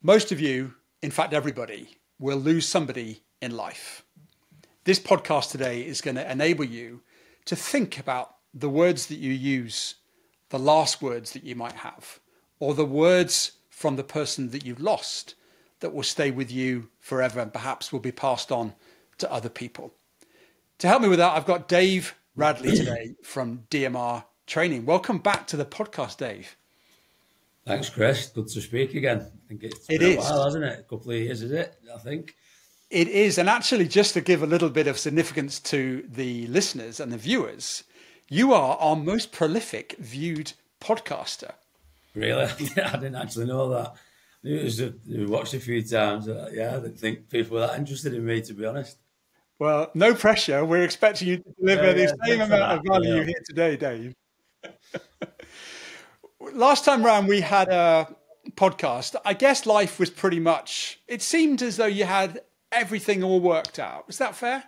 Most of you, in fact, everybody, will lose somebody in life. This podcast today is going to enable you to think about the words that you use, the last words that you might have, or the words from the person that you've lost that will stay with you forever and perhaps will be passed on to other people. To help me with that, I've got Dave Radley today from DMR Training. Welcome back to the podcast, Dave. Thanks, Chris. Good to speak again. I think it's been a while, hasn't it? A couple of years, is it? I think. It is. And actually, just to give a little bit of significance to the listeners and the viewers, you are our most prolific viewed podcaster. Really? I didn't actually know that. We watched a few times. I didn't think people were that interested in me, to be honest. Well, no pressure. We're expecting you to deliver the same amount of value here today, Dave. Last time round, we had a podcast. I guess life was pretty much, it seemed as though you had everything all worked out. Is that fair?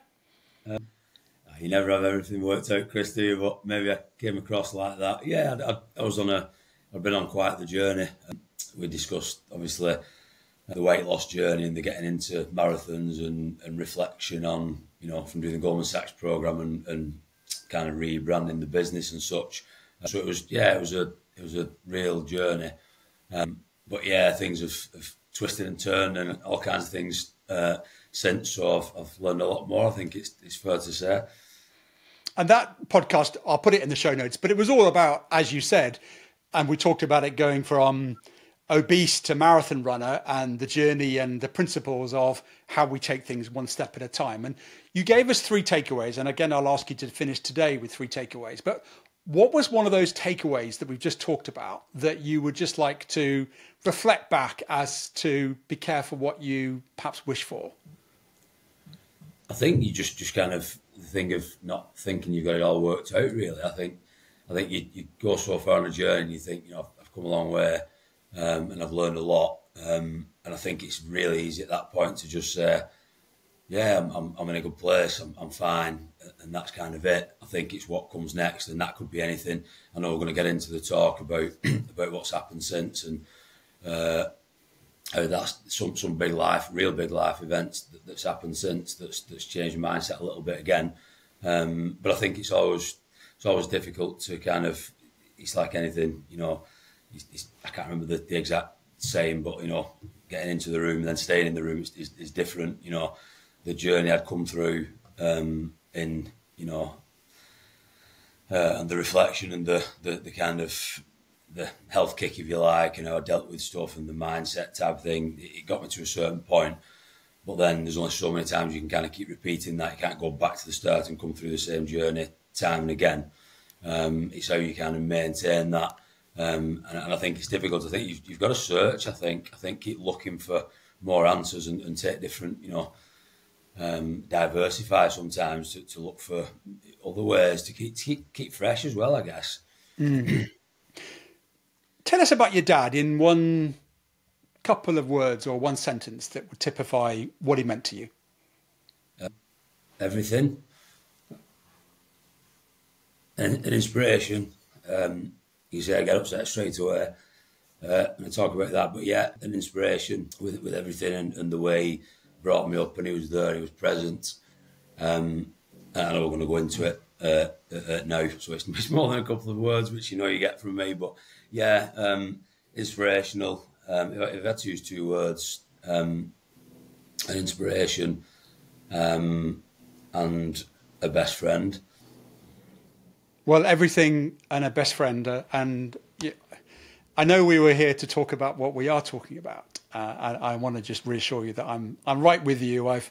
You never have everything worked out, Chris, do you? But maybe I came across like that. Yeah, I've been on quite the journey. We discussed, obviously, the weight loss journey and the getting into marathons and reflection on, from doing the Goldman Sachs program and kind of rebranding the business and such. So it was a real journey. But yeah, things have twisted and turned and all kinds of things since. So I've learned a lot more, I think it's fair to say. And that podcast, I'll put it in the show notes, but it was all about, as you said, and we talked about it going from obese to marathon runner and the journey and the principles of how we take things one step at a time. And you gave us 3 takeaways. And again, I'll ask you to finish today with 3 takeaways. But what was one of those takeaways that we've just talked about that you would just like to reflect back as to be careful what you perhaps wish for? I think you just kind of think of not thinking you've got it all worked out, really. I think you go so far on a journey and you think, I've come a long way and I've learned a lot. And I think it's really easy at that point to just say, yeah, I'm in a good place, I'm fine, and that's kind of it. I think it's what comes next, and that could be anything. I know we're going to get into the talk about what's happened since, and how that's some real big life events that's happened since that's changed my mindset a little bit again. But I think it's always difficult to kind of, it's like anything, I can't remember the exact saying, but getting into the room and then staying in the room is different. The journey I'd come through and the reflection and the kind of the health kick, if you like, I dealt with stuff and the mindset type thing. It got me to a certain point, but then there's only so many times you can kind of keep repeating that. You can't go back to the start and come through the same journey time and again. It's how you kind of maintain that. And I think it's difficult. I think you've got to search. I think keep looking for more answers and take different, diversify sometimes to look for other ways to keep fresh as well, I guess. Mm. Tell us about your dad in one couple of words or one sentence that would typify what he meant to you. Everything. An inspiration. You say I get upset straight away and I talk about that, but yeah, an inspiration with everything and the way he brought me up, and he was there, he was present. And I know we're going to go into it now, so it's more than a couple of words, which you get from me, but yeah, inspirational. If I had to use 2 words, an inspiration and a best friend. Well, everything and a best friend. And I know we were here to talk about what we are talking about. I want to just reassure you that I'm right with you. I've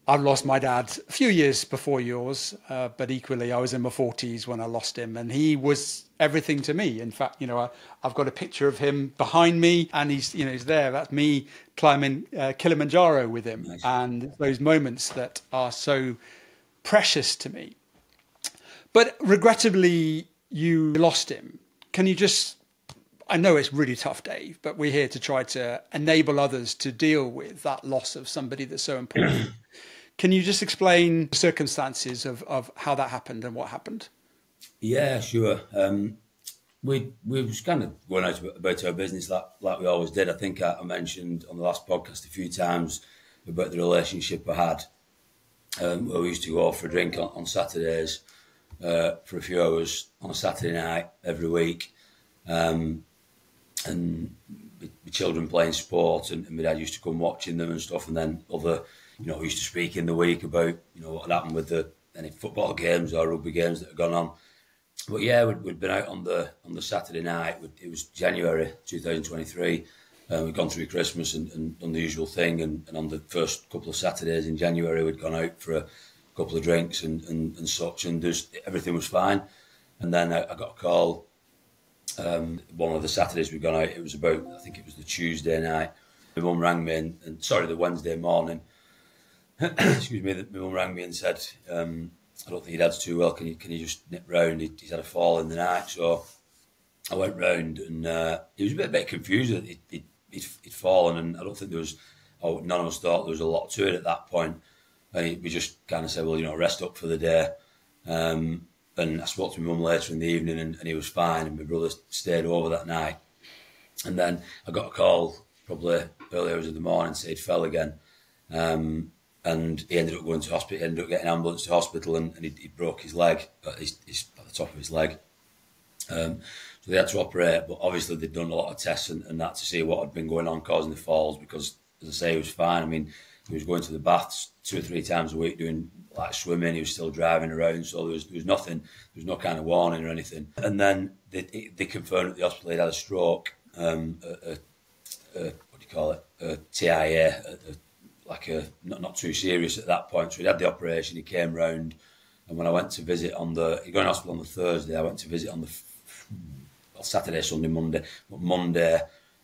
lost my dad a few years before yours, but equally I was in my 40s when I lost him, and he was everything to me. In fact, I've got a picture of him behind me, and he's there. That's me climbing Kilimanjaro with him. Nice. And those moments that are so precious to me. But regrettably, you lost him. Can you just, I know it's really tough, Dave, but we're here to try to enable others to deal with that loss of somebody that's so important. Can you just explain the circumstances of how that happened and what happened? Yeah, sure. we was kind of going out about our business like we always did. I think I mentioned on the last podcast a few times about the relationship I had, where we used to go out for a drink on Saturdays for a few hours on a Saturday night every week, and with children playing sport, and my dad used to come watching them and stuff, and then other, we used to speak in the week about, what had happened with any football games or rugby games that had gone on. But yeah, we'd been out on the Saturday night. It was January 2023. We'd gone through Christmas and done the usual thing, and on the first couple of Saturdays in January, we'd gone out for a couple of drinks and such, and everything was fine. And then I got a call. One of the Saturdays we'd gone out, it was about, I think it was the Tuesday night. My mum rang me, the Wednesday morning. Excuse me. My mum rang me and said, I don't think your dad's too well. Can you just nip round? He's had a fall in the night. So I went round, and he was a bit confused. He'd fallen, and I don't think none of us thought there was a lot to it at that point. And we just kind of said, well, rest up for the day. And I spoke to my mum later in the evening, and he was fine. And my brother stayed over that night. And then I got a call probably early hours of the morning, say he'd fell again. And he ended up going to hospital. He ended up getting an ambulance to hospital, and he broke his leg, at the top of his leg. So they had to operate, but obviously they'd done a lot of tests and that to see what had been going on causing the falls, because, as I say, he was fine. I mean, he was going to the baths 2 or 3 times a week doing like swimming. He was still driving around, so there was nothing. There was no kind of warning or anything. And then they confirmed at the hospital he'd had a stroke, what do you call it, a TIA, not too serious at that point. So he'd had the operation. He came round, and when I went to visit he got in hospital on the Thursday. I went to visit on the Saturday, Sunday, Monday. But Monday,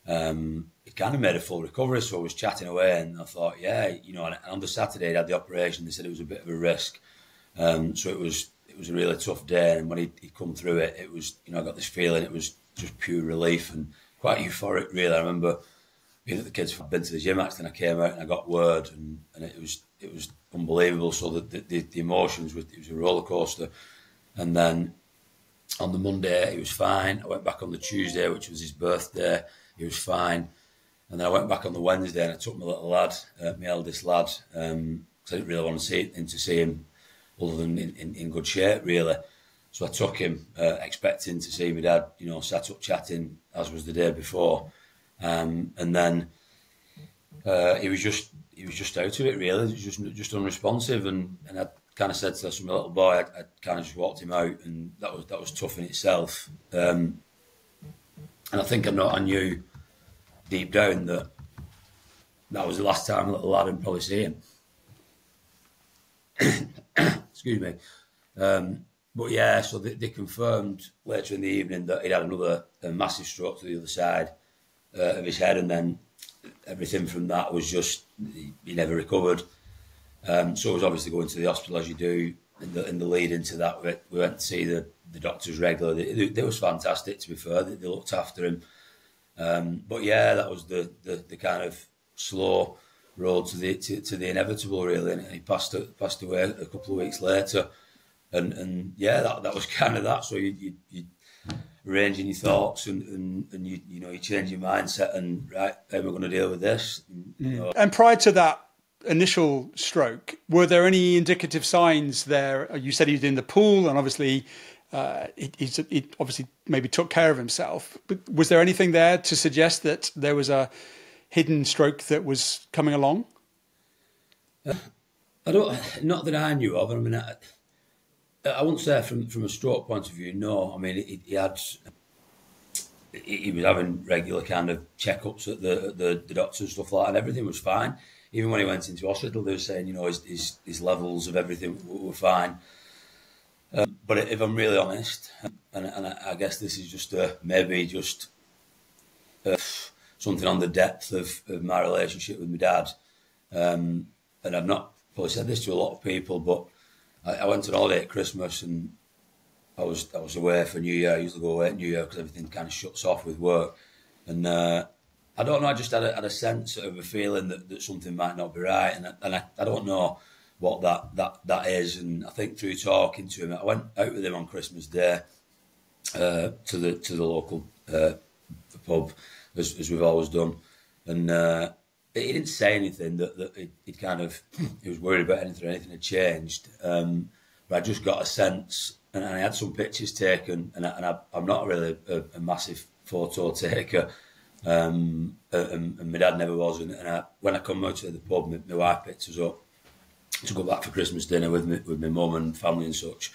he kind of made a full recovery, so I was chatting away, and I thought, yeah, and on the Saturday he had the operation. They said it was a bit of a risk, so it was a really tough day. And when he'd come through it, it was, I got this feeling it was just pure relief and quite euphoric, really. I remember being at the kids, I'd been to the gym actually, and I came out and I got word, and it was unbelievable. So the emotions, it was a roller coaster. And then on the Monday, he was fine. I went back on the Tuesday, which was his birthday. He was fine. And then I went back on the Wednesday, and I took my little lad, my eldest lad, because I didn't really want to see him other than in good shape, really. So I took him, expecting to see my dad, sat up chatting, as was the day before. And then he was just out of it, really. He was just unresponsive, and I kind of said to my little boy, I kind of just walked him out, and that was tough in itself. And I think I knew deep down that was the last time a little lad would probably see him. Excuse me. But yeah, so they confirmed later in the evening that he'd had another massive stroke to the other side of his head, and then everything from that was just, he never recovered. So I was obviously going to the hospital, as you do, in the lead into that. We went to see the doctors regularly. They was fantastic, to be fair. They looked after him. But yeah, that was the kind of slow road to the inevitable, really. And he passed away a couple of weeks later. And yeah, that was kind of that. So you arranging your thoughts, and you change your mindset, and right, how am I going to deal with this? And prior to that initial stroke, were there any indicative signs there? You said he was in the pool, and obviously he obviously maybe took care of himself. But was there anything there to suggest that there was a hidden stroke that was coming along? Not that I knew of. I mean, I wouldn't say from a stroke point of view, no. I mean, he was having regular kind of checkups at the doctors and stuff like that, and everything was fine. Even when he went into hospital, they were saying, his levels of everything were fine. But if I'm really honest, and I guess this is just maybe just something on the depth of my relationship with my dad, and I've not probably said this to a lot of people, but I went on holiday at Christmas, and I was away for New Year. I usually go away at New Year because everything kind of shuts off with work. And I don't know, I just had a sense of a feeling that something might not be right. And I don't know what that is. And I think through talking to him, I went out with him on Christmas Day, to the local pub, as we've always done, and he didn't say anything that he kind of he was worried about anything had changed. But I just got a sense, and I had some pictures taken, and I'm not really a massive photo taker, and my dad never was. And when I come out to the pub, my wife picked us up to go back for Christmas dinner with my mum and family and such.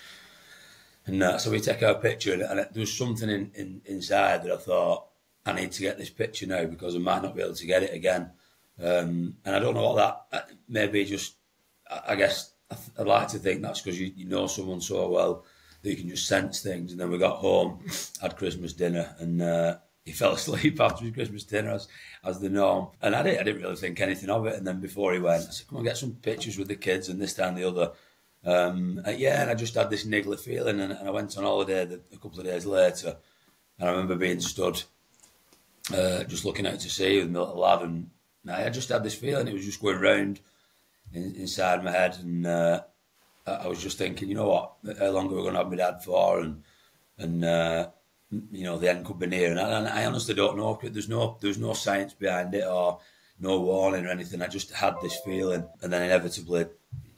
And so we take our picture, and there was something inside that I thought, I need to get this picture now because I might not be able to get it again. And I don't know what that, maybe just, I guess, I'd like to think that's because you know someone so well that you can just sense things. And then we got home, had Christmas dinner, and he fell asleep after his Christmas dinner as the norm. And I didn't really think anything of it. And then before he went, I said, come on, get some pictures with the kids and this, that and the other. And I just had this niggly feeling, and I went on holiday a couple of days later, and I remember being stood just looking out to sea with my little lad, and I just had this feeling. It was just going round inside my head, and I was just thinking, you know what, how long are we going to have my dad for, and you know, the end could be near, and I honestly don't know. There's no science behind it or no warning or anything. I just had this feeling, and then inevitably,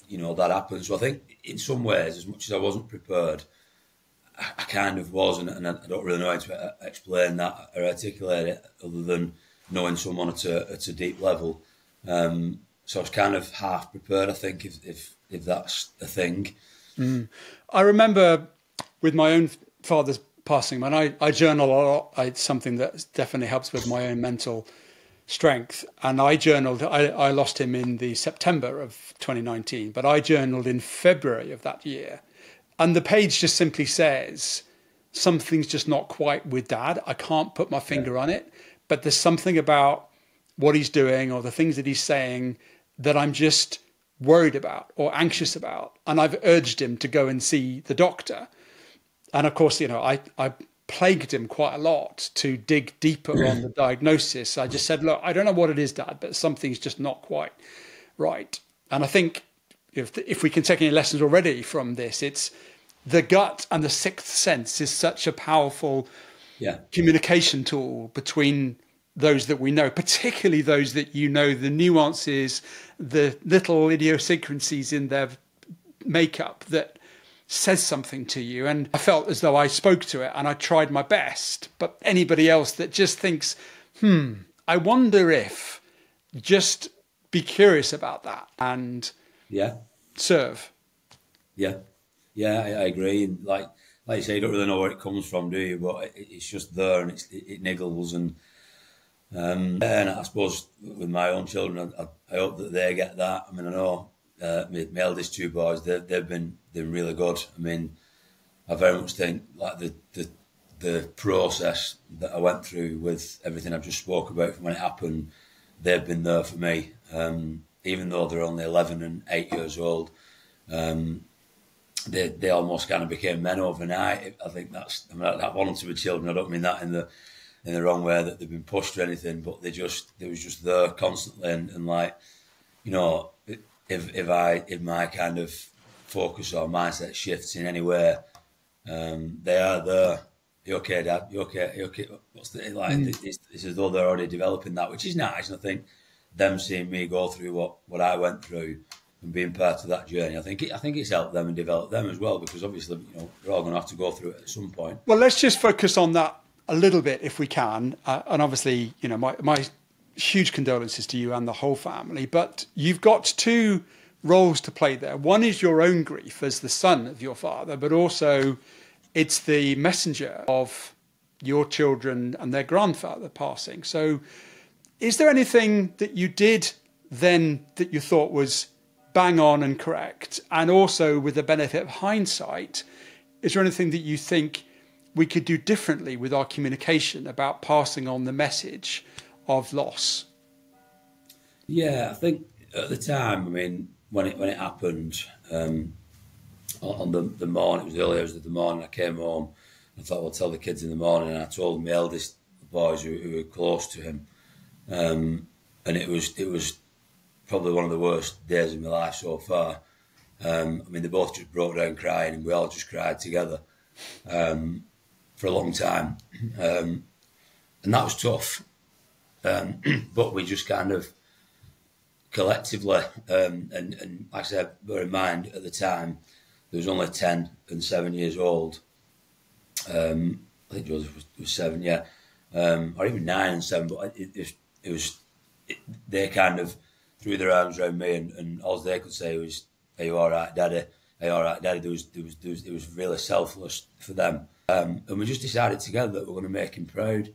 you know, that happened. So I think in some ways, as much as I wasn't prepared, I kind of was, and I don't really know how to explain that or articulate it other than knowing someone at a deep level. So I was kind of half prepared, I think, if that's a thing. I remember with my own father's passing, and I journal a lot. It's something that definitely helps with my own mental strength. And I journaled, I lost him in the September of 2019, but I journaled in February of that year. And the page just simply says, something's just not quite with Dad. I can't put my finger on it, but there's something about what he's doing or the things that he's saying that I'm just worried about or anxious about. And I've urged him to go and see the doctor. And of course, you know, I plagued him quite a lot to dig deeper on the diagnosis. I just said, look, I don't know what it is, Dad, but something's just not quite right. And I think if we can take any lessons already from this, it's the gut and the sixth sense is such a powerful communication tool between those that we know, particularly those that you know the nuances, the little idiosyncrasies in their makeup that says something to you. And I felt as though I spoke to it and I tried my best. But anybody else that just thinks, I wonder if, just be curious about that and serve. Yeah, I agree. And like you say, you don't really know where it comes from, do you? But it's just there, and it niggles. And I suppose with my own children, I hope that they get that. I mean, I know my eldest two boys, they've been really good. I mean, I very much think like the process that I went through with everything I've just spoke about from when it happened, they've been there for me. Even though they're only 11 and 8 years old, they almost kind of became men overnight. I think I want them to be children. I don't mean that in the wrong way that they've been pushed or anything, but they was just there constantly, and like, you know, if my kind of focus or mindset shifts in any way, they are there. You okay, Dad? You okay? You okay? What's the like? It's as though they're already developing that, which is nice. And I think them seeing me go through what I went through and being part of that journey, I think it's helped them and developed them as well, because obviously, you know, we're all going to have to go through it at some point. Well, let's just focus on that a little bit if we can. And obviously, you know, my huge condolences to you and the whole family, but you've got two roles to play there. One is your own grief as the son of your father, but also it's the messenger of your children and their grandfather passing. So is there anything that you did then that you thought was bang on and correct? And also with the benefit of hindsight, is there anything that you think we could do differently with our communication about passing on the message of loss? Yeah, I think at the time, I mean, when it happened, on the morning, it was the early hours of the morning, I came home. I thought, I'll tell the kids in the morning, and I told my eldest boys who were close to him, and it was probably one of the worst days of my life so far. I mean, they both just broke down crying, and we all just cried together. And for a long time, and that was tough. But we just kind of collectively, and like I said, bear in mind at the time there was only 10 and 7 years old. I think Joseph was 7, yeah, or even 9 and 7. But they kind of threw their arms around me, and all they could say was, "Are you all right, Daddy? Are you all right, Daddy?" It was really selfless for them, and we just decided together that we're going to make him proud.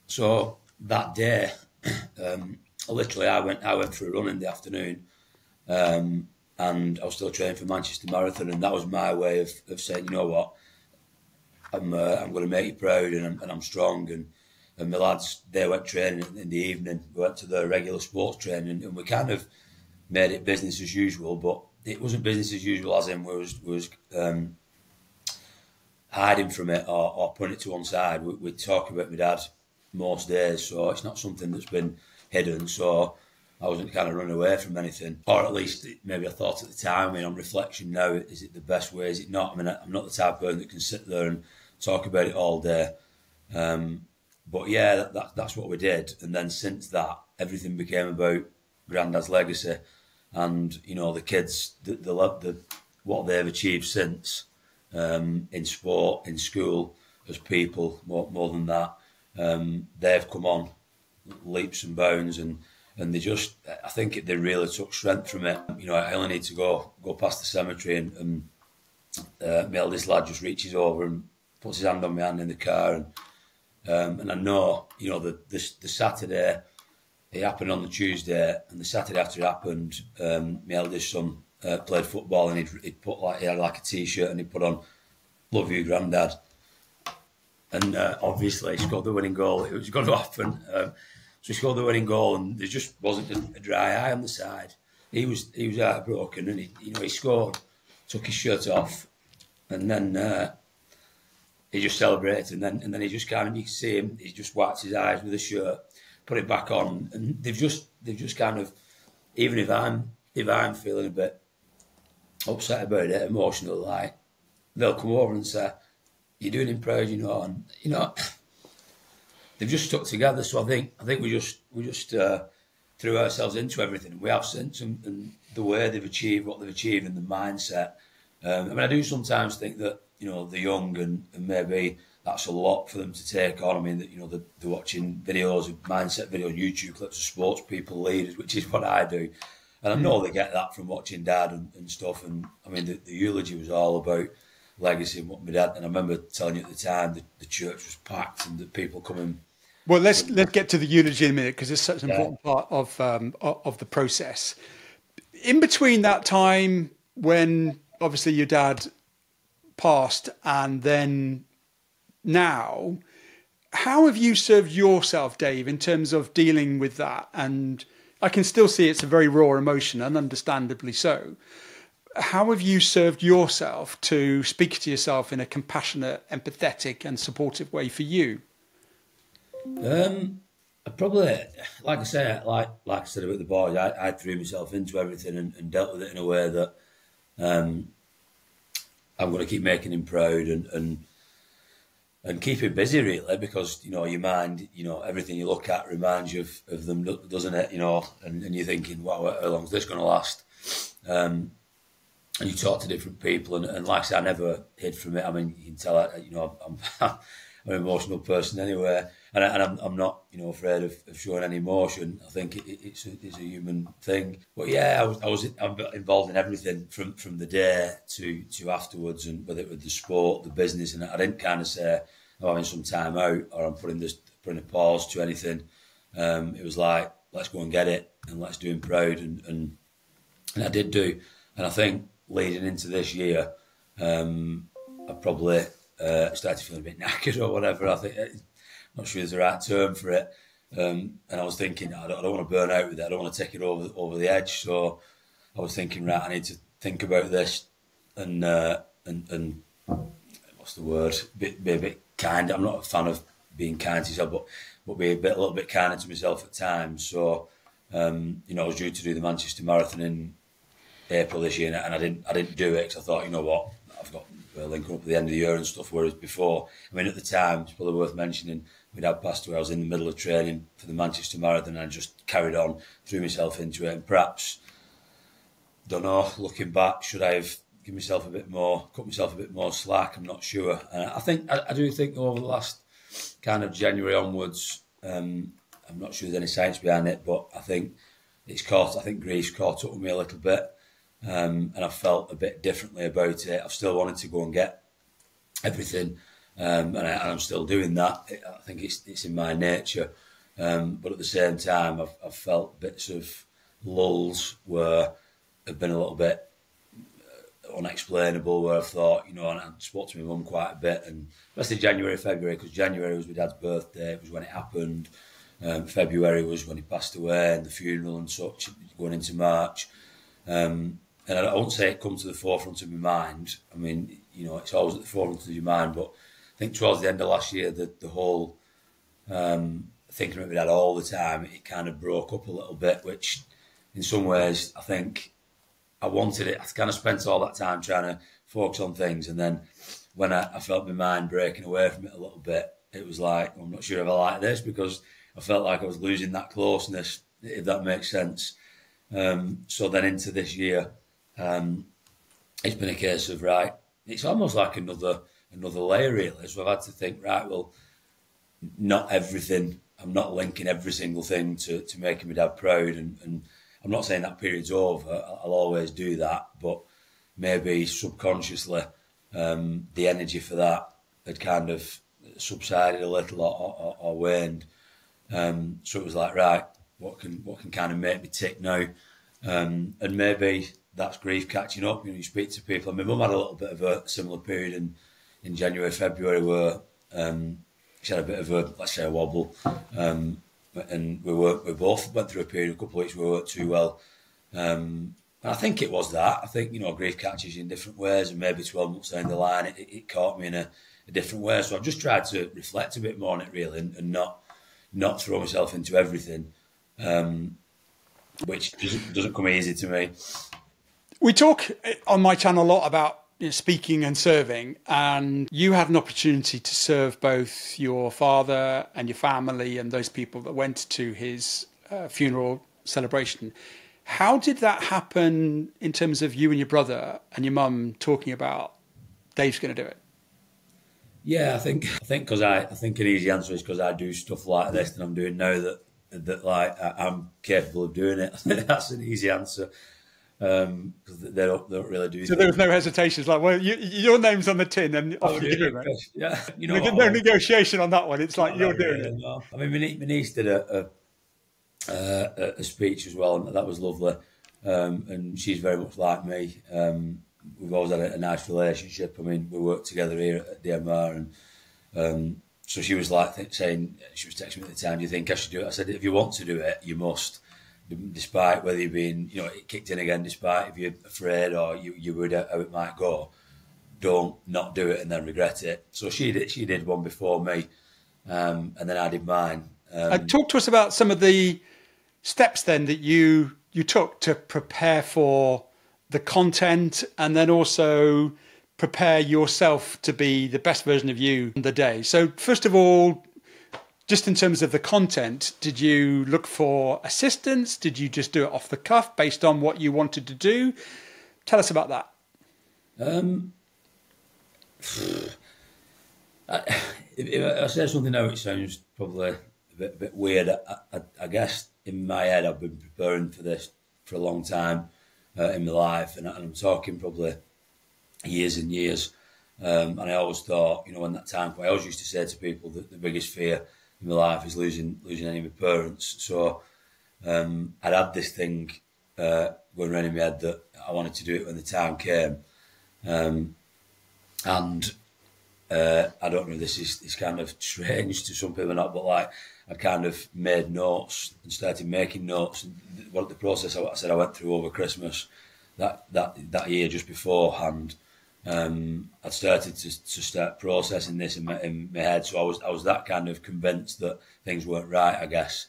So that day, literally, I went for a run in the afternoon, and I was still training for Manchester Marathon, and that was my way of saying, you know what, I'm going to make you proud, and I'm strong. And my lads, they went training in the evening. We went to the regular sports training, and we kind of made it business as usual. But it wasn't business as usual, as in we was hiding from it or putting it to one side. We'd talk about my dad most days, so it's not something that's been hidden. So I wasn't kind of running away from anything, or at least maybe I thought at the time. I mean, on reflection now, is it the best way? Is it not? I mean, I'm not the type of person that can sit there and talk about it all day. But yeah, that's what we did. And then since that, everything became about Grandad's legacy, and you know, the kids, the what they've achieved since, in sport, in school, as people, more than that. They've come on leaps and bounds, and they just, I think they really took strength from it. You know, I only need to go past the cemetery, and my eldest lad just reaches over and puts his hand on my hand in the car, and I know, you know, the Saturday, it happened on the Tuesday, and the Saturday after it happened, my eldest son played football, and he'd put he had like a T-shirt, and he put on "Love you, Grandad," and obviously he scored the winning goal. It was going to happen, so he scored the winning goal, and there just wasn't a dry eye on the side. He was heartbroken, and he scored, took his shirt off, and then he just celebrated, and then he just kind of, you can see him, he just wiped his eyes with the shirt, put it back on, and they've just kind of, even if I'm feeling a bit upset about it, emotional, like, they'll come over and say, "You're doing him proud, you know," and you know, they've just stuck together. So I think we just threw ourselves into everything. We have since, and the way they've achieved what they've achieved, and the mindset. I mean, I do sometimes think that, you know, they're young, and maybe that's a lot for them to take on. I mean, that, you know, they're watching videos, mindset videos, YouTube clips of sports people, leaders, which is what I do. And I know they get that from watching Dad and stuff. And I mean, the eulogy was all about legacy and what my dad. And I remember telling you at the time that the church was packed and the people coming. Well, let's get to the eulogy in a minute, because it's such an important part of the process. In between that time when obviously your dad passed, and then now, how have you served yourself, Dave, in terms of dealing with that? And I can still see it's a very raw emotion, and understandably so. How have you served yourself to speak to yourself in a compassionate, empathetic and supportive way for you? I probably, like I said about the boys, I threw myself into everything and dealt with it in a way that I'm going to keep making him proud and keep him busy, really, because, you know, your mind, you know, everything you look at reminds you of them, doesn't it? You know, and you're thinking, wow, how long is this going to last? And you talk to different people, and like I said, I never hid from it. I mean, you can tell, you know, I'm an emotional person anyway, and I'm not, you know, afraid of showing any emotion. I think it's a human thing. But yeah, I'm involved in everything from the day to afterwards, and whether it was the sport, the business, and I didn't kind of say, I'm having some time out, or I'm putting a pause to anything. It was like, let's go and get it, and let's do him proud, and I did do. And I think leading into this year, I probably started feeling a bit knackered or whatever. I think, I'm not sure there's the right term for it. And I was thinking, I don't want to burn out with it. I don't want to take it over the edge. So I was thinking, right, I need to think about this and what's the word? Be a bit kind. I'm not a fan of being kind to yourself, but be a little bit kinder to myself at times. So you know, I was due to do the Manchester Marathon in April this year, and I didn't do it because I thought, you know what, I've got linking up at the end of the year and stuff. Whereas before, I mean, at the time, it's probably worth mentioning, my dad passed away. I was in the middle of training for the Manchester Marathon, and I just carried on, threw myself into it, and perhaps, don't know, looking back, should I have cut myself a bit more slack? I'm not sure. And I do think over the last kind of January onwards, I'm not sure there's any science behind it, but I think grief's caught up with me a little bit, and I felt a bit differently about it. I've still wanted to go and get everything, and I'm still doing that. I think it's in my nature, but at the same time, I've felt bits of lulls where have been a little bit unexplainable, where I've thought, and I spoke to my mum quite a bit, and especially January, February, because January was my dad's birthday, it was when it happened. February was when he passed away, and the funeral and such, going into March. And I won't say it comes to the forefront of my mind. I mean, it's always at the forefront of your mind, but I think towards the end of last year, the whole thinking about my dad all the time, it kind of broke up a little bit, which in some ways, I think I wanted it. I kind of spent all that time trying to focus on things, and then when I felt my mind breaking away from it a little bit, it was like, I'm not sure if I like this, because I felt like I was losing that closeness, if that makes sense. So then into this year, it's been a case of, right, it's almost like another layer, really. So I've had to think, right, well, not everything, I'm not linking every single thing to making my dad proud, and I'm not saying that period's over, I'll always do that, but maybe subconsciously the energy for that had kind of subsided a little or waned. So it was like, right, what can kind of make me tick now? And maybe that's grief catching up. You speak to people. My mum had a little bit of a similar period in January, February, where she had a bit of a, let's say, a wobble. And we both went through a period, a couple of weeks where we weren't too well. And I think it was that. I think, grief catches you in different ways, and maybe 12 months down the line, it caught me in a different way. So I've just tried to reflect a bit more on it, really, and not throw myself into everything, which doesn't come easy to me. We talk on my channel a lot about speaking and serving, and you had an opportunity to serve both your father and your family and those people that went to his funeral celebration. How did that happen in terms of you and your brother and your mum talking about Dave's going to do it? Yeah, I think because I think an easy answer is because I do stuff like this that I'm doing now that like I'm capable of doing it. I think that's an easy answer, because they don't really do. So there was no hesitation. It's like, well, your name's on the tin, and off you do it. Yeah, There's no negotiation on that one. It's like you're doing it. No. I mean, my niece did a speech as well, and that was lovely. And she's very much like me. We've always had a nice relationship. I mean, we worked together here at DMR, and so she was like saying, she was texting me at the time, do you think I should do it? I said, if you want to do it, you must, despite whether you've been, it kicked in again, despite if you're afraid or you worried how it might go, don't not do it and then regret it. So she did one before me, and then I did mine. Talk to us about some of the steps then that you took to prepare for the content, and then also prepare yourself to be the best version of you on the day. So first of all, just in terms of the content, did you look for assistance? Did you just do it off the cuff based on what you wanted to do? Tell us about that. If I say something now, it sounds probably a bit weird. I guess in my head, I've been preparing for this for a long time in my life, and I'm talking probably years and years. And I always thought, when that time, I always used to say to people that the biggest fear in my life is losing any of my parents. So I'd had this thing going around in my head that I wanted to do it when the time came. And I don't know if this is kind of strange to some people or not, but like I kind of made notes and started making notes. And what the process I said I went through over Christmas that year just beforehand, I'd started to start processing this in my head. So I was that kind of convinced that things weren't right, I guess,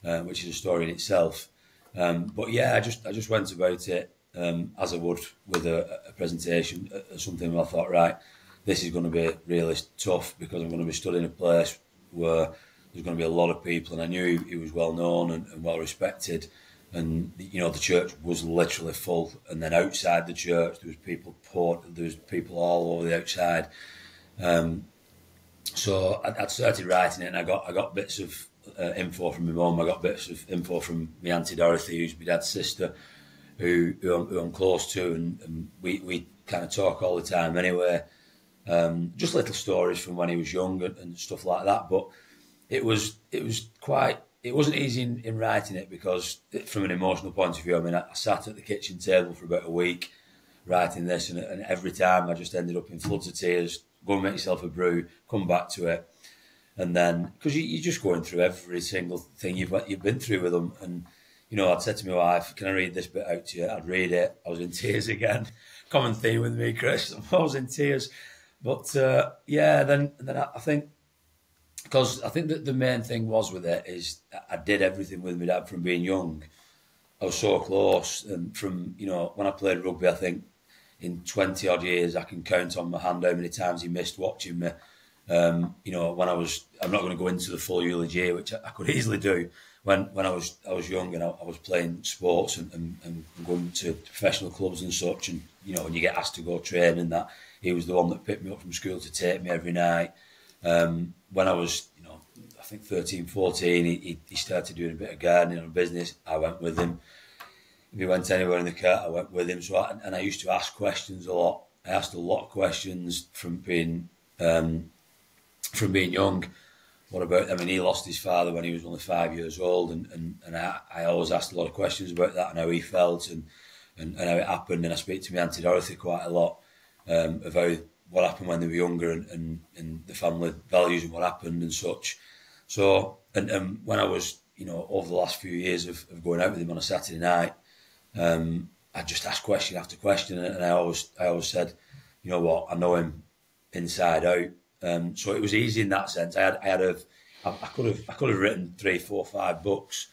which is a story in itself. But yeah, I just went about it as I would with a presentation, something where I thought, right, this is going to be really tough because I'm going to be stood in a place where there's going to be a lot of people, and I knew he was well known and well respected, and you know the church was literally full, and then outside the church there was people all over the outside. So I started writing it, and I got bits of info from my mum. I got bits of info from my auntie Dorothy, who's my dad's sister, who I'm close to, and we kind of talk all the time anyway. Just little stories from when he was young and stuff like that. But it wasn't easy in writing it because from an emotional point of view, I mean, I sat at the kitchen table for about a week writing this, and every time I just ended up in floods of tears. Go and make yourself a brew, come back to it, and then because you're just going through every single thing you've been through with them. And you know, I'd said to my wife, "Can I read this bit out to you?" I'd read it. I was in tears again. Common theme with me, Chris. I was in tears, but then I think because I think that the main thing was with it is I did everything with my dad from being young. I was so close, and from when I played rugby, I think. In 20 odd years, I can count on my hand how many times he missed watching me. When I'm not going to go into the full eulogy, which I could easily do. When I was young and I was playing sports and going to professional clubs and such, and when you get asked to go training, that he was the one that picked me up from school to take me every night. When I was, I think 13, 14, he started doing a bit of gardening and business. I went with him. If he went anywhere in the car, I went with him. So I used to ask questions a lot. I asked a lot of questions from being young. What about? I mean, he lost his father when he was only 5 years old, and I always asked a lot of questions about that and how he felt and how it happened. And I speak to my auntie Dorothy quite a lot about what happened when they were younger and the family values and what happened and such. So and when I was over the last few years of going out with him on a Saturday night. I just asked question after question, and I always said, you know what, I know him inside out. So it was easy in that sense. I could have written 3, 4, 5 books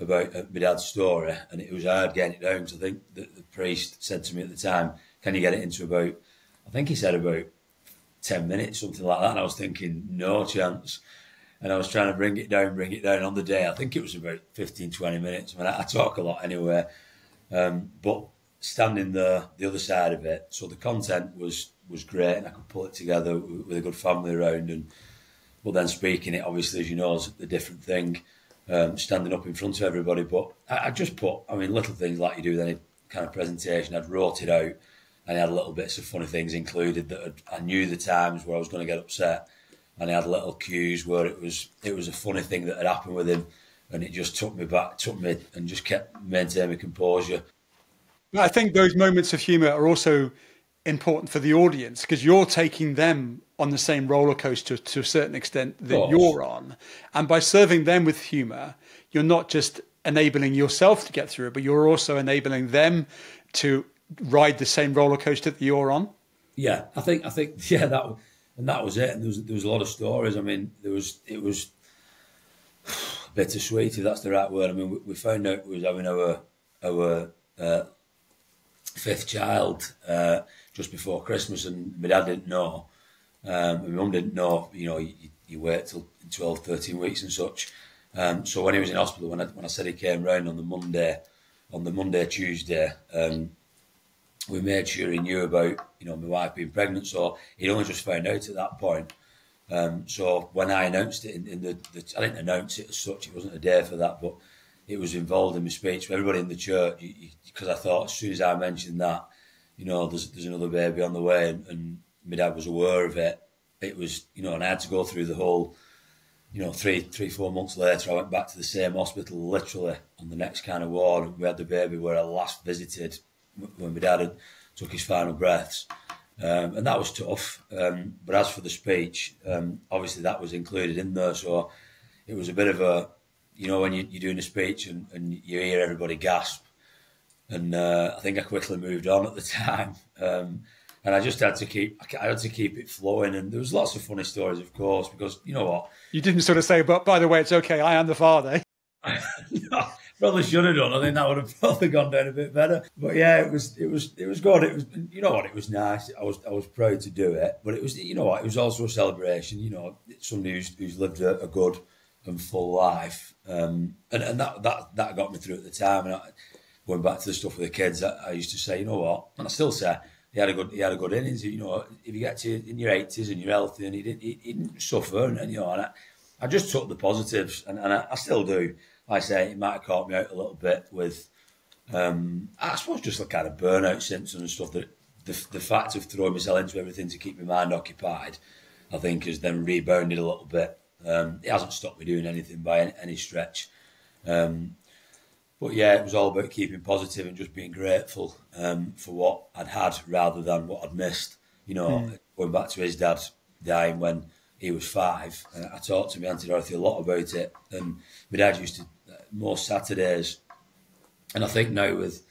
about my dad's story, and it was hard getting it down. So I think that the priest said to me at the time, "Can you get it into about?" I think he said about 10 minutes, something like that. And I was thinking, no chance. And I was trying to bring it down on the day. I think it was about 15, 20 minutes. I mean, I talk a lot anyway. But standing the other side of it, so the content was great, and I could pull it together with a good family around. But then speaking it, obviously, as you know, is a different thing. Standing up in front of everybody, but I just put, little things like you do with any kind of presentation. I'd wrote it out, and I had little bits of funny things included that I knew the times where I was going to get upset, and I had little cues where it was a funny thing that had happened with him. And it just took me, and just kept maintaining my composure. I think those moments of humour are also important for the audience because you're taking them on the same roller coaster to a certain extent that you're on. And by serving them with humour, you're not just enabling yourself to get through it, but you're also enabling them to ride the same roller coaster that you're on. Yeah, I think, yeah, that was it. And there was a lot of stories. I mean, it was bittersweet, if that's the right word. I mean, we found out we was having our 5th child just before Christmas, and my dad didn't know. My mum didn't know. You wait till 12, 13 weeks and such. So when he was in hospital, when I said he came round on the Monday, Tuesday, we made sure he knew about my wife being pregnant. So he'd only just found out at that point. So when I announced it in the I didn't announce it as such, it wasn't a day for that, but it was involved in my speech for everybody in the church, because I thought as soon as I mentioned that, there's another baby on the way, and my dad was aware of it. It was, and I had to go through the whole, 3-4 months later, I went back to the same hospital, literally on the next kind of ward. We had the baby where I last visited when my dad had took his final breaths. And that was tough. But as for the speech, obviously that was included in there. So it was a bit of a, when you're doing a speech and you hear everybody gasp. And I think I quickly moved on at the time. And I just had to keep it flowing. And there was lots of funny stories, of course, because you know what? You didn't sort of say, but by the way, it's okay, I am the father. Probably should have done. I think that would have probably gone down a bit better. But yeah, it was good. It was, you know what, it was nice. I was proud to do it. But it was, you know what, it was also a celebration. You know, somebody who's lived a good and full life, and that got me through at the time. And going back to the stuff with the kids, I used to say, you know what, and I still say he had a good innings. You know, if you get to in your 80s and you're healthy, and he didn't suffer, and you know, and I just took the positives, and I still do. Like I say, it might have caught me out a little bit with, I suppose, just the kind of burnout symptoms and stuff. That the fact of throwing myself into everything to keep my mind occupied, I think, has then rebounded a little bit. It hasn't stopped me doing anything by any stretch. But yeah, it was all about keeping positive and just being grateful for what I'd had rather than what I'd missed. You know, going back to his dad dying when he was 5. I talked to my Auntie Dorothy a lot about it, and my dad used to, most Saturdays, and I think now with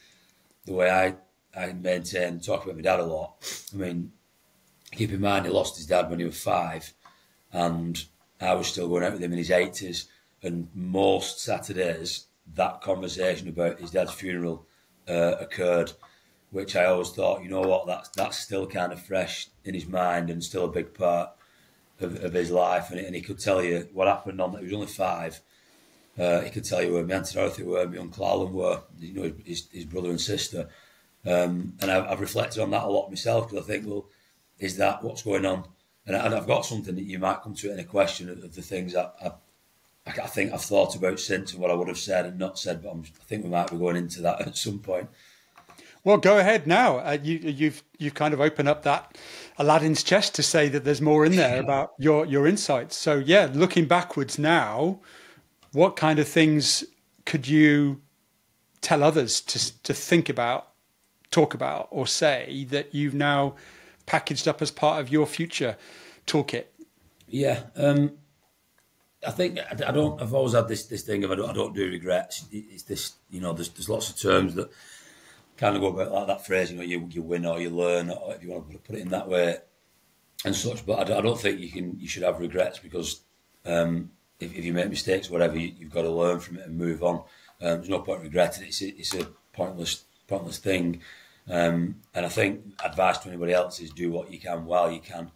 the way I maintain and talk about my dad a lot, I mean, keep in mind he lost his dad when he was 5, and I was still going out with him in his 80s, and most Saturdays that conversation about his dad's funeral occurred, which I always thought, you know what, that's still kind of fresh in his mind and still a big part of his life, and he could tell you what happened on that. He was only 5. He could tell you where my Auntie Dorothy were, my Uncle Alan were, you know, his brother and sister. And I've reflected on that a lot myself, because I think, well, is that what's going on? And I've got something that you might come to it in a question of the things I think I've thought about since and what I would have said and not said, but I think we might be going into that at some point. Well, go ahead now. You've kind of opened up that Aladdin's chest to say that there's more in there about your insights. So yeah, looking backwards now, what kind of things could you tell others to think about, talk about, or say that you've now packaged up as part of your future toolkit? Yeah, I think I've always had this thing of I don't do regrets. It's this, you know, there's lots of terms that kind of go about like that phrase, you know, you win or you learn, or if you want to put it in that way and such. But I don't think you should have regrets, because if you make mistakes, whatever, you've got to learn from it and move on. There's no point in regretting it. It's a pointless thing. And I think advice to anybody else is do what you can while you can.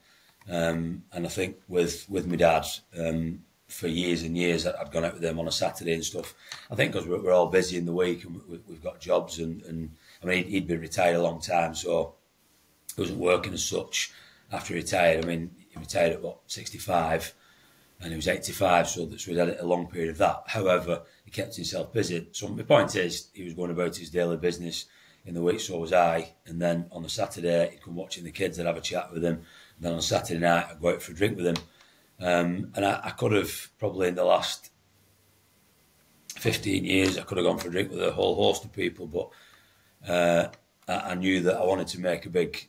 And I think with my dad, for years and years, I'd gone out with them on a Saturday and stuff. I think because we're all busy in the week and we've got jobs, and I mean, he'd been retired a long time, so he wasn't working as such after he retired. I mean, he retired at 65, and he was 85, so we had a long period of that. However, he kept himself busy. So my point is, he was going about his daily business in the week, so was I. And then on the Saturday, he'd come watching the kids, I'd have a chat with him. And then on Saturday night, I'd go out for a drink with him. And I could have, probably in the last 15 years, I could have gone for a drink with a whole host of people, but I knew that I wanted to make a big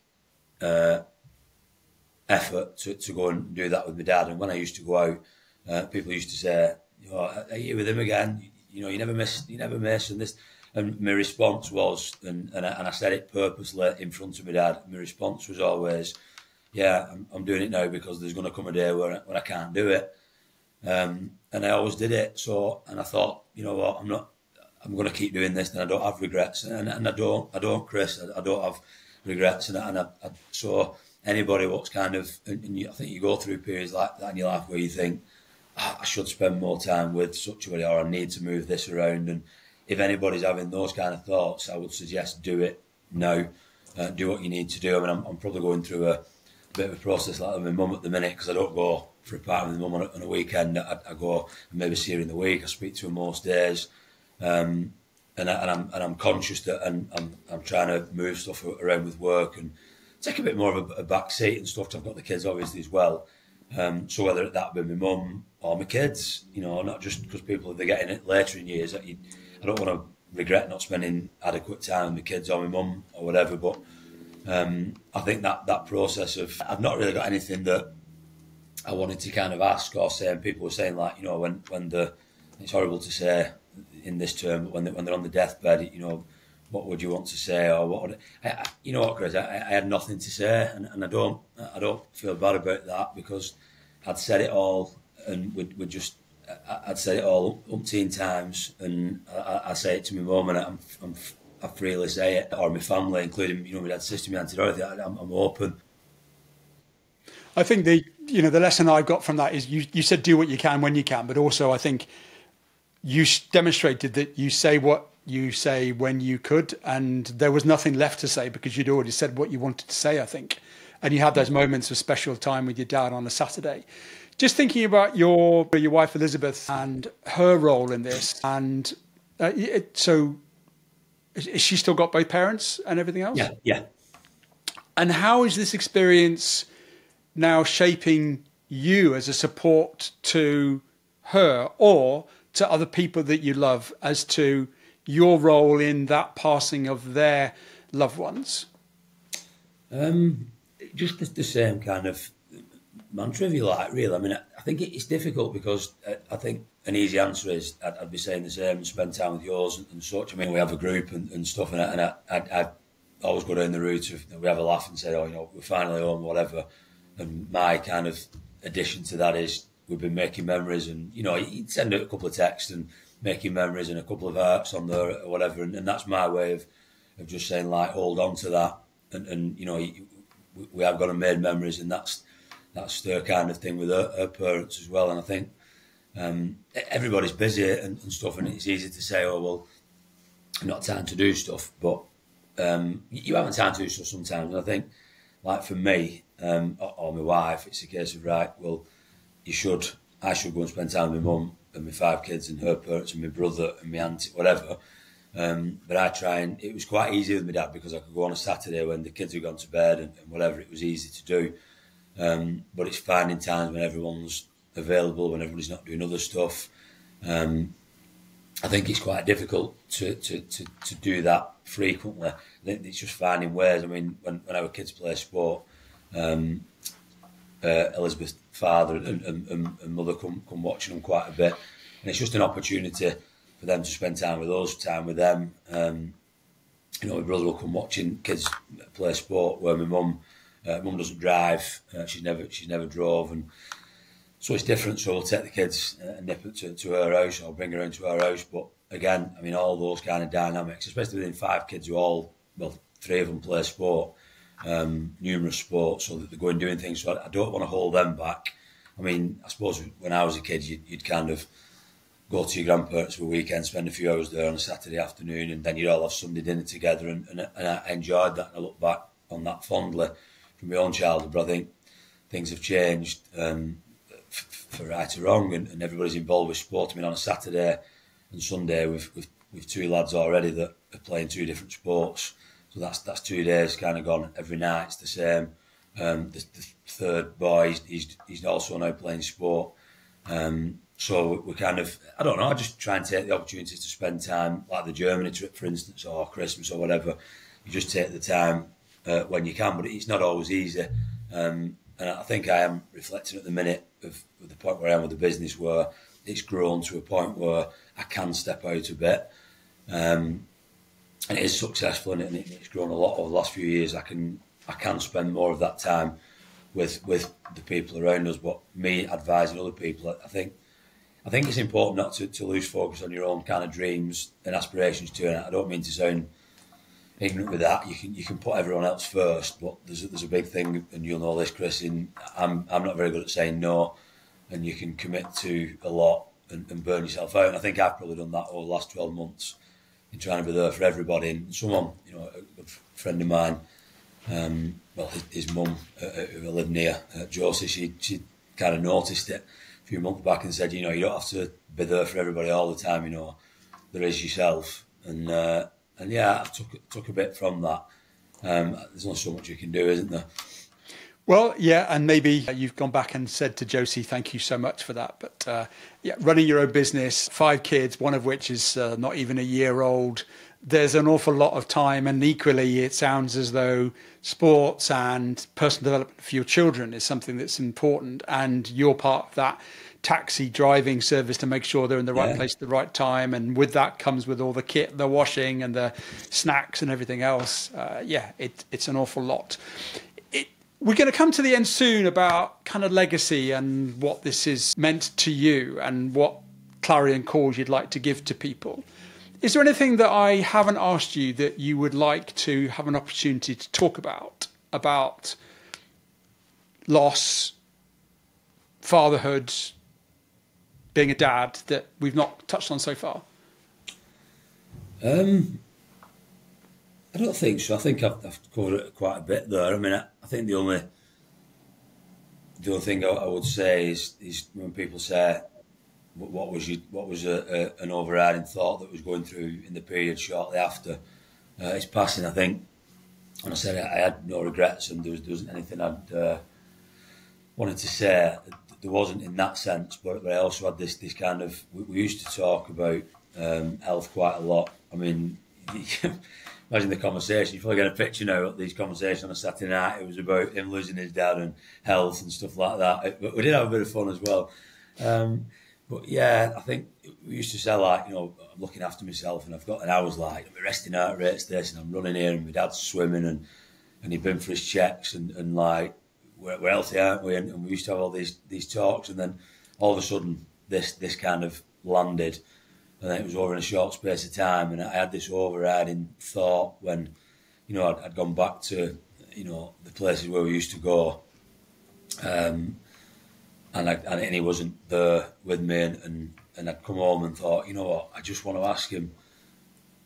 effort to go and do that with my dad. And when I used to go out, people used to say, you know, "Are you with him again? You know, you never miss, and this." And my response was, and I said it purposely in front of my dad. My response was always, "Yeah, I'm doing it now because there's going to come a day where I can't do it." And I always did it. So, and I thought, you know what, I'm going to keep doing this, and I don't have regrets. And I don't, Chris. I don't have regrets. So anybody what's kind of, I think you go through periods like that in your life where you think, I should spend more time with such a way, or I need to move this around. And if anybody's having those kind of thoughts, I would suggest do it now. Do what you need to do. I mean, I'm probably going through a bit of a process like that with my mum at the minute, because I don't go for a party with my mum on a weekend. I go and maybe see her in the week. I speak to her most days, and I'm conscious that I'm trying to move stuff around with work and take a bit more of a back seat and stuff. I've got the kids obviously as well, so whether that be my mum or my kids, you know, not just because people they're getting it later in years. I don't want to regret not spending adequate time with my kids or my mum or whatever, but. I think that process of, I've not really got anything that I wanted to kind of ask or say, and people were saying like, you know, when it's horrible to say in this term, when they're on the deathbed, you know, what would you want to say, or what would you know what, Chris, I had nothing to say, and I don't feel bad about that, because I'd said it all, and we just, I'd say it all umpteen times, and I say it to my mum, and I freely say it, or my family, including my dad's sister, my auntie Dorothy. I'm open. I think the lesson I got from that is you said do what you can when you can, but also I think you demonstrated that you say what you say when you could, and there was nothing left to say because you'd already said what you wanted to say, I think. And you had those moments of special time with your dad on a Saturday. Just thinking about your wife Elizabeth and her role in this, and so has she still got both parents and everything else? Yeah. And how is this experience now shaping you as a support to her or to other people that you love as to your role in that passing of their loved ones? Just the same kind of mantra, if you like, really. I mean, I think it's difficult because I think an easy answer is I'd be saying the same and spend time with yours and such. I mean, we have a group and stuff, and I'd always go down the route of we have a laugh and say, we're finally home, whatever. And my kind of addition to that is we've been making memories, and you'd send out a couple of texts and making memories and a couple of hearts on there or whatever, and that's my way of just saying, like, hold on to that, and we have gone and made memories, and that's the kind of thing with her parents as well. And I think everybody's busy and stuff, and it's easy to say, oh well, not time to do stuff, but you haven't time to do stuff sometimes. And I think, like for me or my wife, it's a case of, right, well, I should go and spend time with my mum and my 5 kids and her parents and my brother and my auntie, whatever. But I try, and it was quite easy with my dad because I could go on a Saturday when the kids had gone to bed and whatever, it was easy to do. But it's finding times when everyone's available, when everybody's not doing other stuff. I think it's quite difficult to do that frequently. I think it's just finding ways. I mean, when our kids play sport, Elizabeth's father and mother come watching them quite a bit, and it's just an opportunity for them to spend time with us, time with them. My brother will come watching kids play sport where my mum doesn't drive. She's never drove, and so it's different. So we'll take the kids and nip it to her house, or bring her into our house. But again, I mean, all those kind of dynamics, especially within 5 kids who 3 of them play sport, numerous sports, so that they're going doing things. So I don't want to hold them back. I mean, I suppose when I was a kid, you'd kind of go to your grandparents for a weekend, spend a few hours there on a Saturday afternoon, and then you'd all have Sunday dinner together, and I enjoyed that, and I look back on that fondly from my own childhood. But I think things have changed for right or wrong, and everybody's involved with sport. I mean, on a Saturday and Sunday, we've 2 lads already that are playing 2 different sports, so that's 2 days kind of gone. Every night it's the same. The third boy, he's also now playing sport. So we kind of, I don't know, I just try and take the opportunity to spend time, like the Germany trip, for instance, or Christmas or whatever. You just take the time when you can, but it's not always easy. And I think I am reflecting at the minute of the point where I am with the business, where it's grown to a point where I can step out a bit. And it is successful, and it's grown a lot over the last few years. I can spend more of that time with the people around us, but me advising other people, I think it's important not to lose focus on your own kind of dreams and aspirations too. And I don't mean to sound ignorant with that. You can put everyone else first, but there's a big thing, and you'll know this, Chris. I'm not very good at saying no, and you can commit to a lot and burn yourself out. And I think I've probably done that over the last 12 months in trying to be there for everybody. And someone, a good friend of mine, his mum, who I live near, Josie, she kind of noticed it a few months back and said, you don't have to be there for everybody all the time, there is yourself. And yeah, I took a bit from that. There's not so much you can do, isn't there? Well, yeah, and maybe you've gone back and said to Josie, thank you so much for that. But yeah, running your own business, 5 kids, one of which is not even a year old, there's an awful lot of time. And equally, it sounds as though sports and personal development for your children is something that's important. And you're part of that taxi driving service to make sure they're in the right place at the right time. And with that comes with all the kit, the washing and the snacks and everything else. It's an awful lot. We're going to come to the end soon about kind of legacy and what this is meant to you and what clarion calls you'd like to give to people. Is there anything that I haven't asked you that you would like to have an opportunity to talk about loss, fatherhood, being a dad, that we've not touched on so far? I don't think so. I think I've covered it quite a bit there. I mean, I think the only thing I would say is when people say, what was an overriding thought that was going through in the period shortly after his passing? I think, when I said I had no regrets and there wasn't anything I'd wanted to say, there wasn't in that sense, but I also had this kind of, we used to talk about health quite a lot. I mean, imagine the conversation. You're probably going to picture now these conversations on a Saturday night. It was about him losing his dad and health and stuff like that. But we did have a bit of fun as well. But yeah, I think we used to say, like, I'm looking after myself, and I was like, my resting heart rate's this, and I'm running here, and my dad's swimming, and he'd been for his checks, and like, we're healthy, aren't we? And we used to have all these talks, and then all of a sudden this kind of landed, and then it was over in a short space of time, and I had this overriding thought when, I'd gone back to, the places where we used to go, and he wasn't there with me, and I'd come home and thought, you know what, I just want to ask him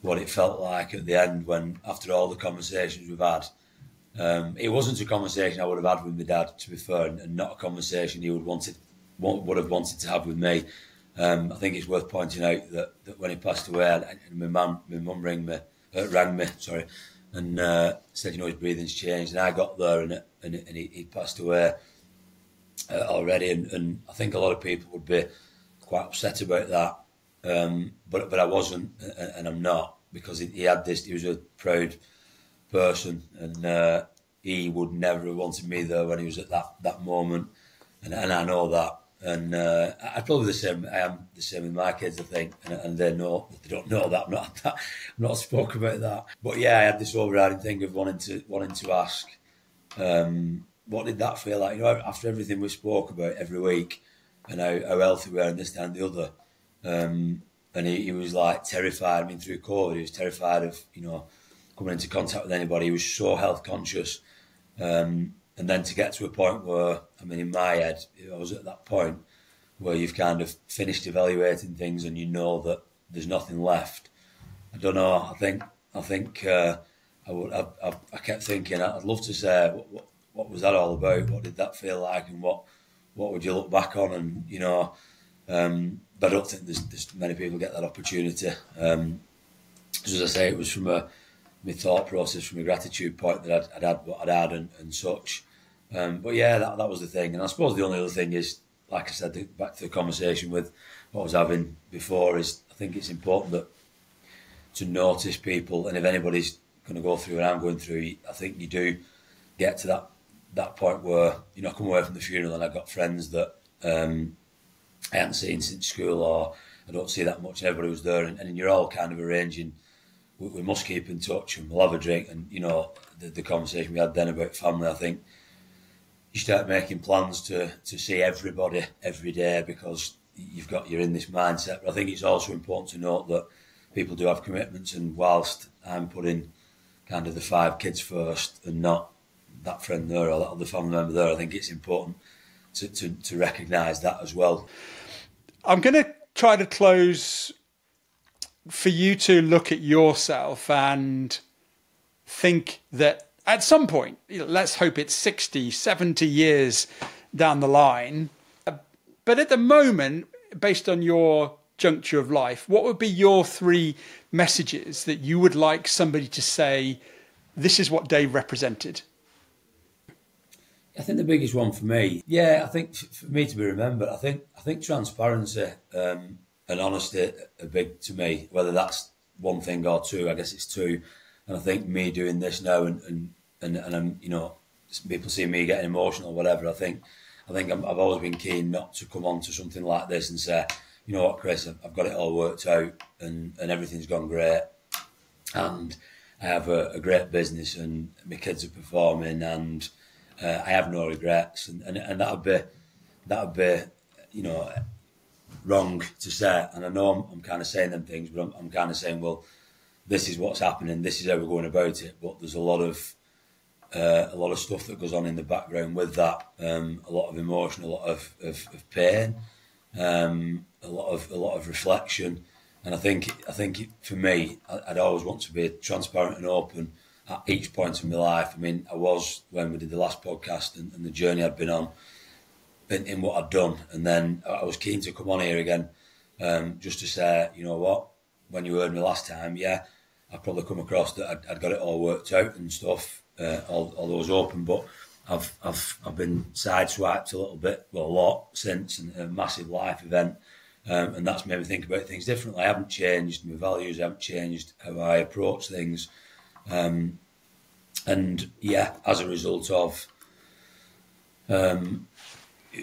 what it felt like at the end when, after all the conversations we've had. It wasn't a conversation I would have had with my dad, to be fair, and not a conversation he would have wanted to have with me. I think it's worth pointing out that when he passed away, and my mum rang me, and said, his breathing's changed, and I got there, and he passed away already, and I think a lot of people would be quite upset about that, but I wasn't, and I'm not, because he was a proud person, and he would never have wanted me there when he was at that moment, and I know that, and I'm probably the same. I am the same with my kids, I think, and they don't know that. I'm not spoke about that, but yeah, I had this overriding thing of wanting to ask, what did that feel like? After everything we spoke about every week, and how healthy we are and this, that, and the other, and he was like terrified. I mean, through COVID, he was terrified of coming into contact with anybody. He was so health conscious, and then to get to a point where, I mean, in my head, I was at that point where you've kind of finished evaluating things and you know that there's nothing left. I don't know. I think I kept thinking, I'd love to say what was that all about? What did that feel like? And what would you look back on? And but I don't think there's many people get that opportunity. As I say, it was from my thought process, from a gratitude point that I'd had what I'd had and such. But yeah, that was the thing. And I suppose the only other thing is, like I said, back to the conversation with what I was having before, is I think it's important to notice people. And if anybody's going to go through what I'm going through, I think you do get to that point where, I come away from the funeral and I've got friends that I hadn't seen since school, or I don't see that much, and everybody was there, and you're all kind of arranging, we must keep in touch and we'll have a drink, and the conversation we had then about family, I think you start making plans to see everybody every day, because you're in this mindset. But I think it's also important to note that people do have commitments, and whilst I'm putting kind of the 5 kids first and not that friend there or that other family member there, I think it's important to recognise that as well. I'm going to try to close for you to look at yourself and think that at some point, let's hope it's 60, 70 years down the line, but at the moment, based on your juncture of life, what would be your 3 messages that you would like somebody to say, this is what Dave represented? I think the biggest one for me, I think for me to be remembered, I think transparency and honesty are big to me, whether that's one thing or 2, I guess it's 2. And I think me doing this now and I'm, people see me getting emotional or whatever, I think I've always been keen not to come on to something like this and say, you know what, Chris, I've got it all worked out and everything's gone great. And I have a great business and my kids are performing and I have no regrets, and that'd be, you know, wrong to say. And I know I'm kind of saying them things, but I'm kind of saying, well, this is what's happening, this is how we're going about it. But there's a lot of stuff that goes on in the background with that. A lot of emotion, a lot of pain, a lot of reflection. And I think for me, I'd always want to be transparent and open at each point in my life. I mean, I was when we did the last podcast and the journey I'd been on in what I'd done. And then I was keen to come on here again, just to say, you know what, when you heard me last time, yeah, I probably come across that I'd got it all worked out and stuff, all those open, but I've been sideswiped a little bit, well, a lot since, and a massive life event. And that's made me think about things differently. I haven't changed my values, I haven't changed how I approach things. And yeah, as a result of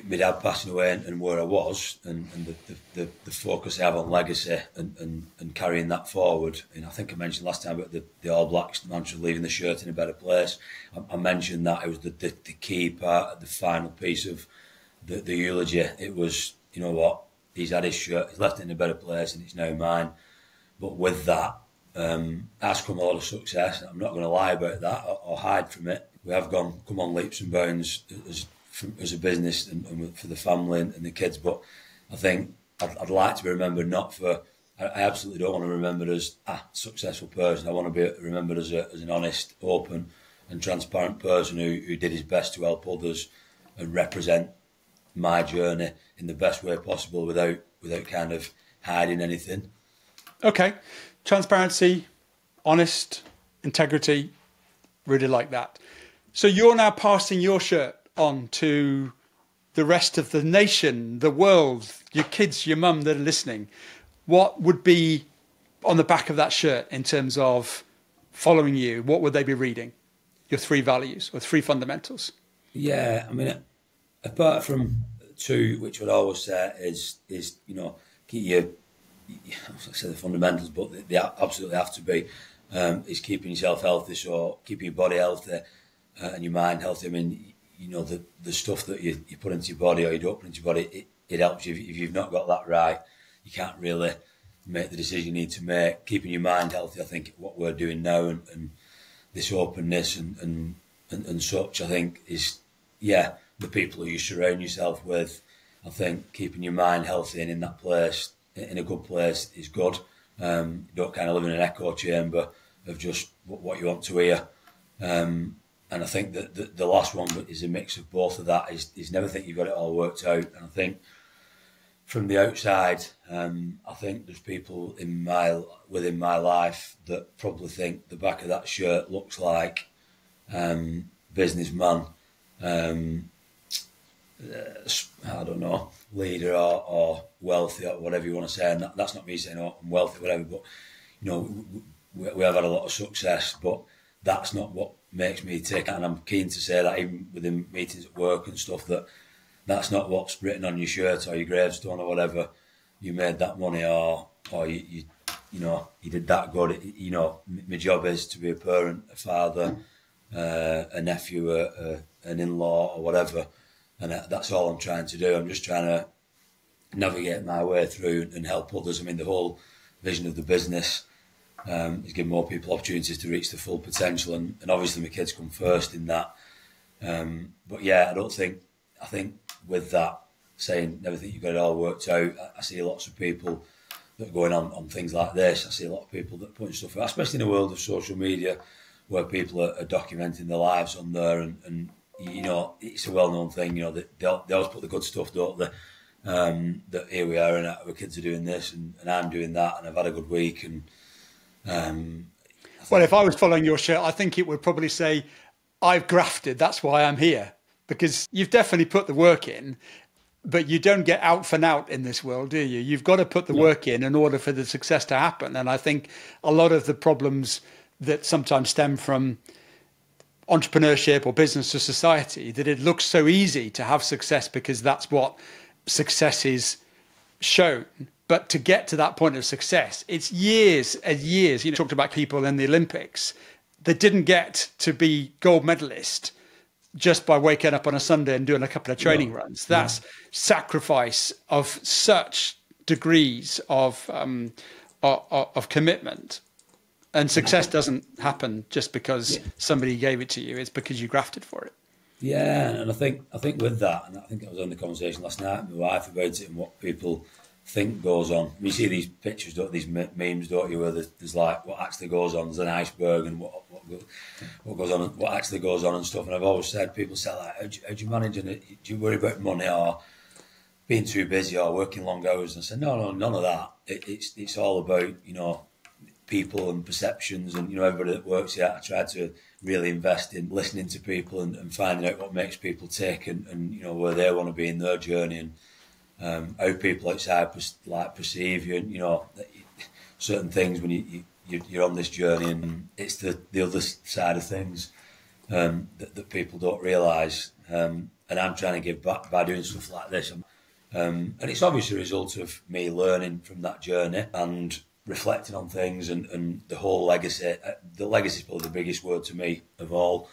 my dad passing away and where I was, and the focus I have on legacy and carrying that forward. And I think I mentioned last time about the All Blacks mantra, leaving the shirt in a better place. I mentioned that it was the key part, the final piece of the eulogy. It was, you know what, he's had his shirt, he's left it in a better place, and it's now mine. But with that, has come a lot of success. I'm not going to lie about that or hide from it. We have come on leaps and bounds as a business and for the family and the kids. But I think I'd like to be remembered not for. I absolutely don't want to be remembered as a successful person. I want to be remembered as an honest, open, and transparent person who did his best to help others and represent my journey in the best way possible without kind of hiding anything. Okay. Transparency, honest, integrity, really like that. So you're now passing your shirt on to the rest of the nation, the world, your kids, your mum that are listening. What would be on the back of that shirt in terms of following you? What would they be reading? Your 3 values or 3 fundamentals? Yeah, I mean, apart from 2, which I'd always say is you know, keep your, I say the fundamentals, but they absolutely have to be, is keeping yourself healthy, so keeping your body healthy and your mind healthy. I mean, you know, the stuff that you put into your body or you don't put into your body, it helps you. If you've not got that right, you can't really make the decision you need to make. Keeping your mind healthy, I think what we're doing now and this openness and such, I think is, yeah, the people who you surround yourself with. I think keeping your mind healthy and in that place, in a good place, is good. You don't kind of live in an echo chamber of just what you want to hear. And I think that the last one is a mix of both of that, is never think you've got it all worked out. And I think from the outside, I think there's people within my life that probably think the back of that shirt looks like businessman, I don't know, leader or wealthy or whatever you want to say. And that's not me saying, oh, I'm wealthy, whatever, but, you know, we have had a lot of success, but that's not what makes me tick. And I'm keen to say that even within meetings at work and stuff, that's not what's written on your shirt or your gravestone or whatever. You made that money or you know, you did that good. You know, my job is to be a parent, a father, a nephew, an in-law or whatever. And that's all I'm trying to do. I'm just trying to navigate my way through and help others. I mean, the whole vision of the business is give more people opportunities to reach their full potential. And obviously my kids come first in that. But yeah, I think with that, saying never think you've got it all worked out, I see lots of people that are going on things like this. I see a lot of people that are putting stuff out, especially in the world of social media, where people are documenting their lives on there. And you know, it's a well-known thing, you know, that they always put the good stuff, don't they? That here we are and our kids are doing this and I'm doing that and I've had a good week. And well, if I was following your shirt, I think it would probably say, I've grafted, that's why I'm here. Because you've definitely put the work in, but you don't get out for out in this world, do you? You've got to put the work in order for the success to happen. And I think a lot of the problems that sometimes stem from entrepreneurship or business or society, that it looks so easy to have success because that's what success is shown. But to get to that point of success, it's years and years. You know, talked about people in the Olympics that didn't get to be gold medalist just by waking up on a Sunday and doing a couple of training runs. That's sacrifice of such degrees of commitment. And success doesn't happen just because somebody gave it to you. It's because you grafted for it. Yeah, and I think with that, and I think I was on the conversation last night with my wife about it and what people think goes on. You see these pictures, these memes, don't you, where there's like what actually goes on. There's an iceberg and what goes on, what actually goes on and stuff. And I've always said, people say like, how do you manage it? Do you worry about money or being too busy or working long hours? And I said, no, none of that. It's all about, you know, people and perceptions, and, you know, everybody that works here, I try to really invest in listening to people and finding out what makes people tick and you know, where they want to be in their journey, and how people outside perceive you, and, you know, certain things when you're on this journey, and it's the other side of things that people don't realise, and I'm trying to give back by doing stuff like this, and it's obviously a result of me learning from that journey and reflecting on things, and the whole legacy. The legacy is probably the biggest word to me of all.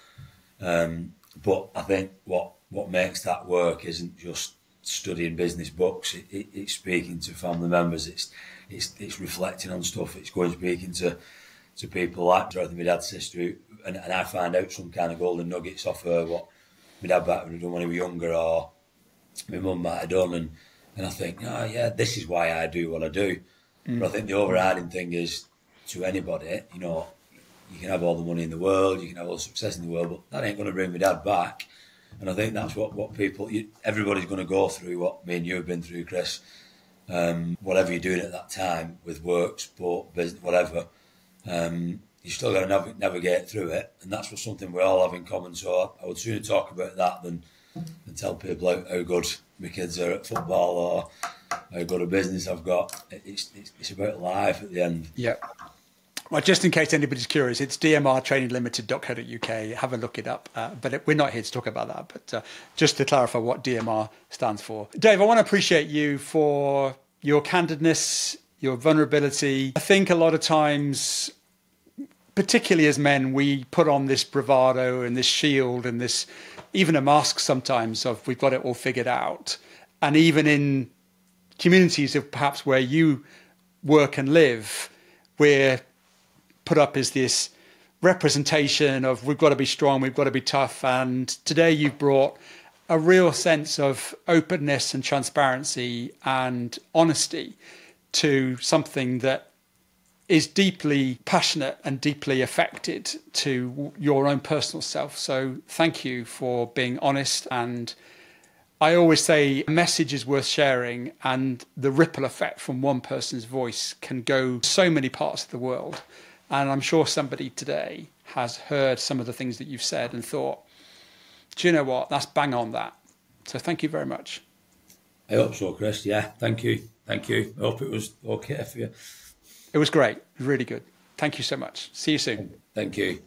But I think what makes that work isn't just studying business books. It's speaking to family members. It's reflecting on stuff. It's going speaking to people like my dad's sister, and I find out some kind of golden nuggets off her, what my dad might have done when he was younger, or my mum might have done, and I think, oh yeah, this is why I do what I do. But I think the overriding thing is, to anybody, you know, you can have all the money in the world, you can have all the success in the world, but that ain't going to bring my dad back. And I think that's what people, everybody's going to go through what me and you have been through, Chris. Whatever you're doing at that time with work, sport, business, whatever, you still got to navigate through it. And that's something we all have in common. So I would sooner talk about that than tell people how good my kids are at football or how good a business I've got. It's about life at the end. Yeah. Well, just in case anybody's curious, it's dmrtraininglimited.co.uk. Have a look it up. But we're not here to talk about that. But just to clarify what DMR stands for. Dave, I want to appreciate you for your candidness, your vulnerability. I think a lot of times, particularly as men, we put on this bravado and this shield and this, even a mask sometimes, of we've got it all figured out. And even in communities of perhaps where you work and live, we're put up as this representation of we've got to be strong, we've got to be tough. And today you've brought a real sense of openness and transparency and honesty to something that is deeply passionate and deeply affected to your own personal self. So thank you for being honest. And I always say a message is worth sharing, and the ripple effect from one person's voice can go so many parts of the world. And I'm sure somebody today has heard some of the things that you've said and thought, do you know what? That's bang on that. So thank you very much. I hope so, Chris. Yeah, thank you. Thank you. I hope it was okay for you. It was great. Really good. Thank you so much. See you soon. Thank you.